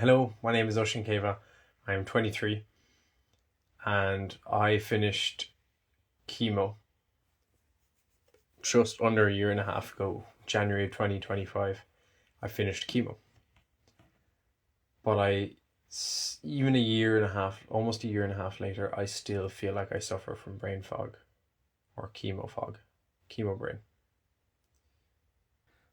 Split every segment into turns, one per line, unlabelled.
Hello, my name is Oshin Keva. I'm 23 and I finished chemo just under a year and a half ago, January 2025. I finished chemo. But even a year and a half, almost a year and a half later, I still feel like I suffer from brain fog or chemo brain.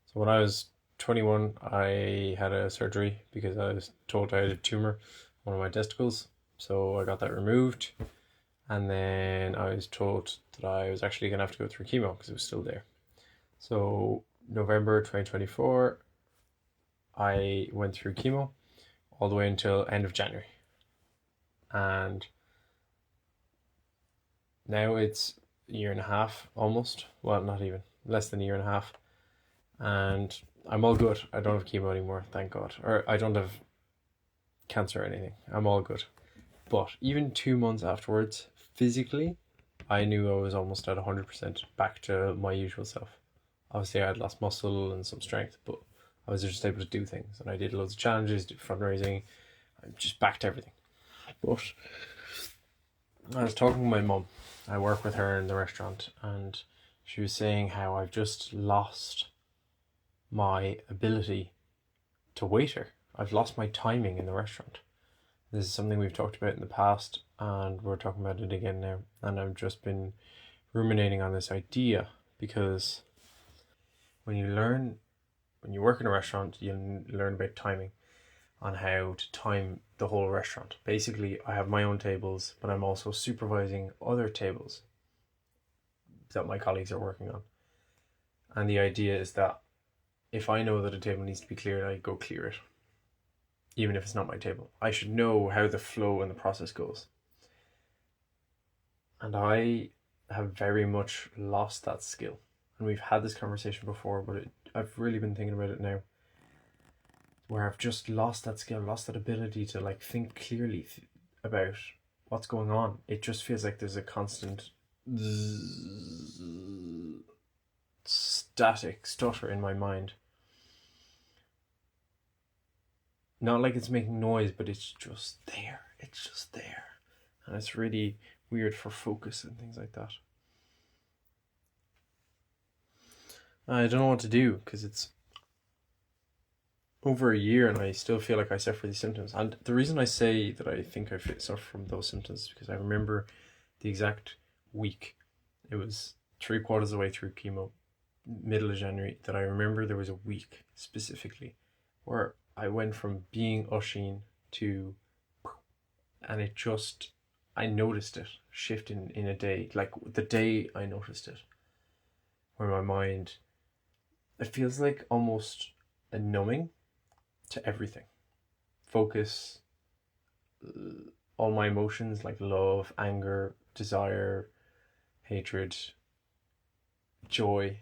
So when I was 21, I had a surgery because I was told I had a tumor on one of my testicles. So I got that removed, and then I was told that I was actually going to have to go through chemo because it was still there. So November 2024, I went through chemo all the way until end of January. And now it's a year and a half almost. Well, not even, less than a year and a half. And I'm all good. I don't have chemo anymore, thank God. Or I don't have cancer or anything. I'm all good. But even 2 months afterwards, physically, I knew I was almost at 100% back to my usual self. Obviously, I had lost muscle and some strength, but I was just able to do things. And I did loads of challenges, did fundraising. I'm just back to everything. But I was talking with my mum. I work with her in the restaurant, and she was saying how I've just lost my ability to waiter. I've lost my timing in the restaurant. This is something we've talked about in the past, and we're talking about it again now. And I've just been ruminating on this idea because when you work in a restaurant, you learn about timing, on how to time the whole restaurant. Basically, I have my own tables, but I'm also supervising other tables that my colleagues are working on. And the idea is that if I know that a table needs to be cleared, I go clear it. Even if it's not my table, I should know how the flow and the process goes. And I have very much lost that skill. And we've had this conversation before, but I've really been thinking about it now, where I've just lost that skill, lost that ability to think clearly about what's going on. It just feels like there's a constant static stutter in my mind. Not like it's making noise, but it's just there. It's just there. And it's really weird for focus and things like that. I don't know what to do because it's over a year and I still feel like I suffer these symptoms. And the reason I say that I think I suffer from those symptoms is because I remember the exact week. It was 3/4 of the way through chemo, middle of January, that I remember there was a week specifically where I went from being Oshin to, and I noticed it shift in a day. Like the day I noticed it, where my mind, it feels like almost a numbing to everything. Focus, all my emotions like love, anger, desire, hatred, joy,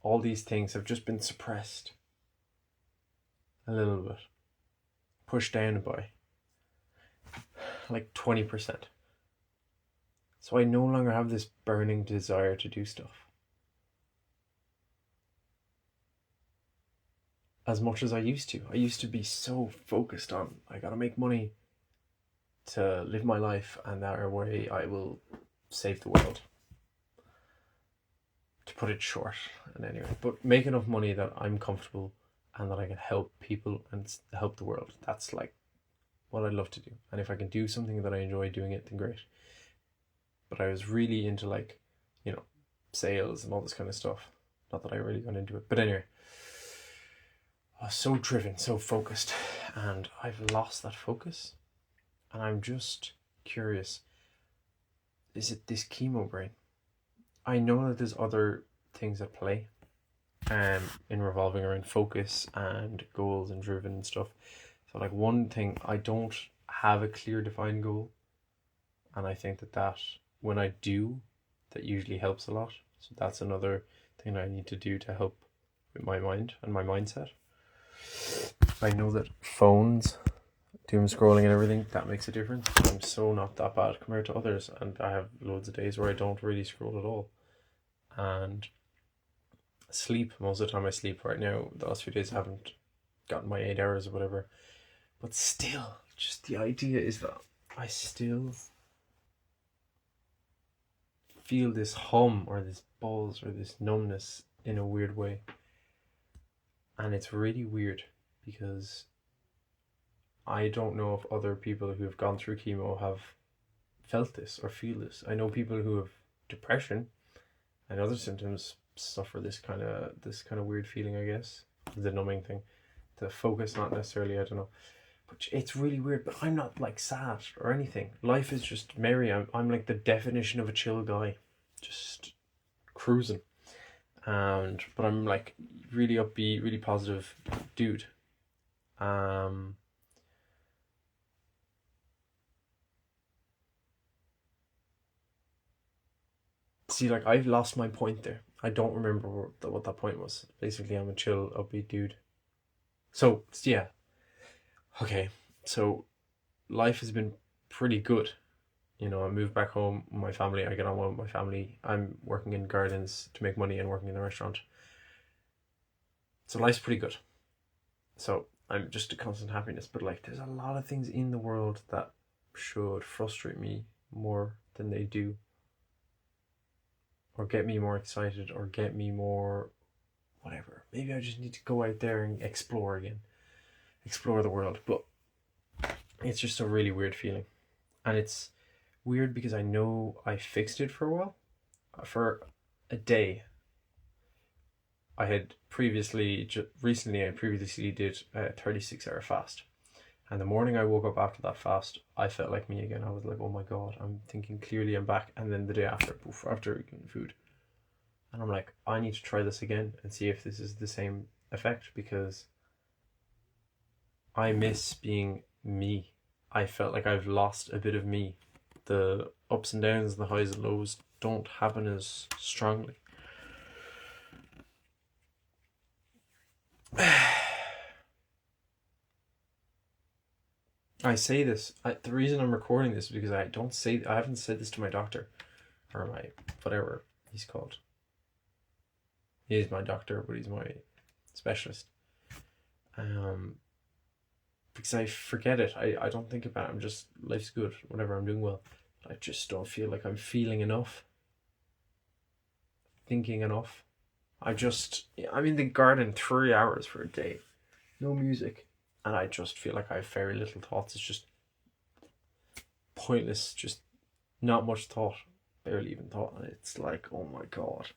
all these things have just been suppressed a little bit, pushed down by like 20%. So I no longer have this burning desire to do stuff as much as I used to. I used to be so focused on, I gotta make money to live my life, and that way I will save the world. To put it short, and anyway, but make enough money that I'm comfortable and that I can help people and help the world. That's like what I'd love to do. And if I can do something that I enjoy doing it, then great. But I was really into sales and all this kind of stuff. Not that I really got into it, but anyway, I was so driven, so focused, and I've lost that focus. And I'm just curious, is it this chemo brain? I know that there's other things at play in revolving around focus and goals and driven and stuff. So one thing, I don't have a clear defined goal, and I think that when I do, that usually helps a lot. So that's another thing I need to do to help with my mind and my mindset. I know that phones, doom scrolling and everything, that makes a difference. I'm so not that bad compared to others, and I have loads of days where I don't really scroll at all. And sleep, most of the time I sleep right now. The last few days I haven't gotten my 8 hours or whatever, But still, just the idea is that I still feel this hum or this buzz or this numbness in a weird way. And it's really weird because I don't know if other people who have gone through chemo have felt this or feel this. I know people who have depression and other symptoms suffer this kind of weird feeling, I guess. The numbing thing. The focus, not necessarily, I don't know. But it's really weird, but I'm not like sad or anything. Life is just merry. I'm like the definition of a chill guy. Just cruising. But I'm like really upbeat, really positive dude. See, like, I've lost my point there. I don't remember what that point was. Basically, I'm a chill, upbeat dude. So, yeah. Okay, so life has been pretty good. You know, I moved back home with my family. I get on well with my family. I'm working in gardens to make money and working in the restaurant. So life's pretty good. So I'm just a constant happiness. But like, there's a lot of things in the world that should frustrate me more than they do, or get me more excited, or get me more whatever. Maybe I just need to go out there and explore again, explore the world. But it's just a really weird feeling, and it's weird because I know I fixed it for a while. For a day, I had previously did a 36-hour fast. And the morning I woke up after that fast, I felt like me again. I was like, oh my God, I'm thinking clearly, I'm back. And then the day after, poof, after eating food. And I'm like, I need to try this again and see if this is the same effect, because I miss being me. I felt like I've lost a bit of me. The ups and downs, the highs and lows don't happen as strongly. I say this. The reason I'm recording this is because I haven't said this to my doctor, or my whatever he's called. He is my doctor, but he's my specialist. Because I forget it. I don't think about it. I'm just, life's good, whatever, I'm doing well. But I just don't feel like I'm feeling enough, thinking enough. I'm in the garden 3 hours for a day, no music, and I just feel like I have very little thoughts. It's just pointless, just not much thought, barely even thought, and it's like, oh my God.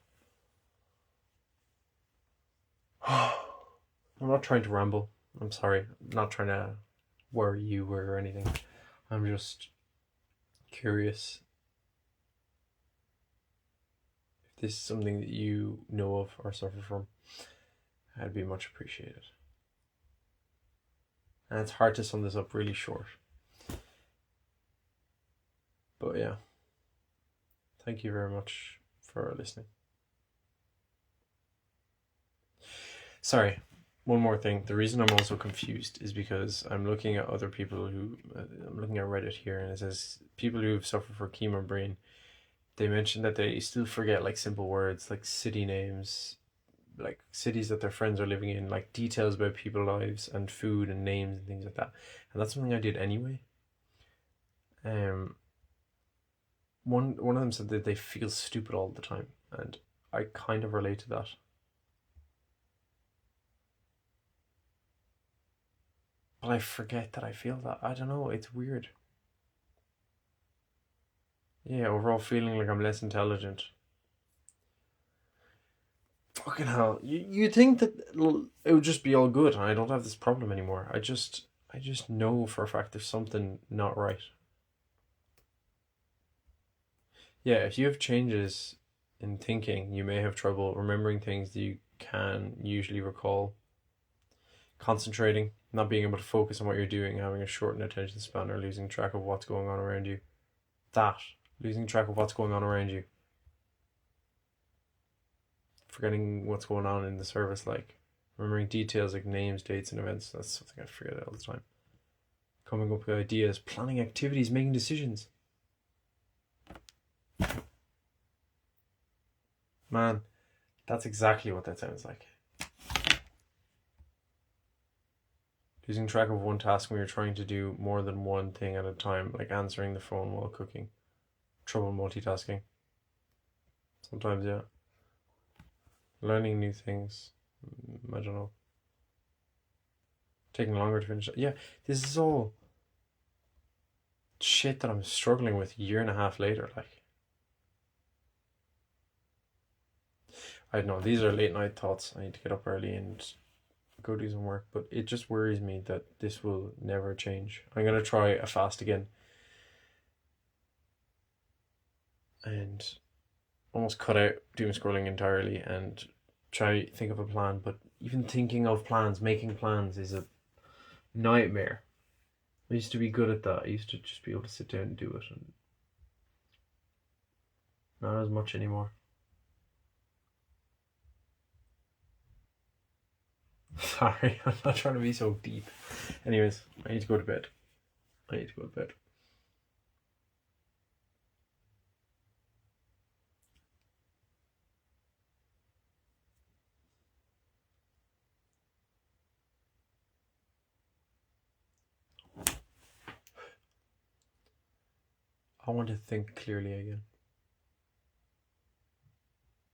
I'm not trying to ramble. I'm sorry. I'm not trying to worry you or anything. I'm just curious if this is something that you know of or suffer from. I'd be much appreciated. And it's hard to sum this up really short. But yeah. Thank you very much for listening. Sorry, one more thing. The reason I'm also confused is because I'm looking at other people I'm looking at Reddit here, and it says people who've suffered from Chemo Brain, they mention that they still forget like simple words like city names, like cities that their friends are living in, like details about people's lives and food and names and things like that. And that's something I did anyway. One of them said that they feel stupid all the time, and I kind of relate to that. But I forget that I feel that. I don't know, it's weird. Yeah, overall feeling like I'm less intelligent. Fucking hell. You think that it would just be all good and I don't have this problem anymore. I just know for a fact there's something not right. Yeah, if you have changes in thinking, you may have trouble remembering things that you can usually recall, concentrating, not being able to focus on what you're doing, having a shortened attention span, or losing track of what's going on around you. Losing track of what's going on around you. Forgetting what's going on in the service, like remembering details like names, dates, and events. That's something I forget all the time. Coming up with ideas, planning activities, making decisions. Man, that's exactly what that sounds like. Losing track of one task when you're trying to do more than one thing at a time, like answering the phone while cooking. Trouble multitasking. Sometimes, yeah. Learning new things. I don't know. Taking longer to finish. Yeah, this is all shit that I'm struggling with a year and a half later. Like, I don't know. These are late night thoughts. I need to get up early and go do some work. But it just worries me that this will never change. I'm gonna try a fast again and almost cut out doom scrolling entirely and try think of a plan. But even thinking of plans, making plans is a nightmare. I used to be good at that. I used to just be able to sit down and do it, and not as much anymore. Sorry, I'm not trying to be so deep. Anyways, I need to go to bed. I need to go to bed. I want to think clearly again.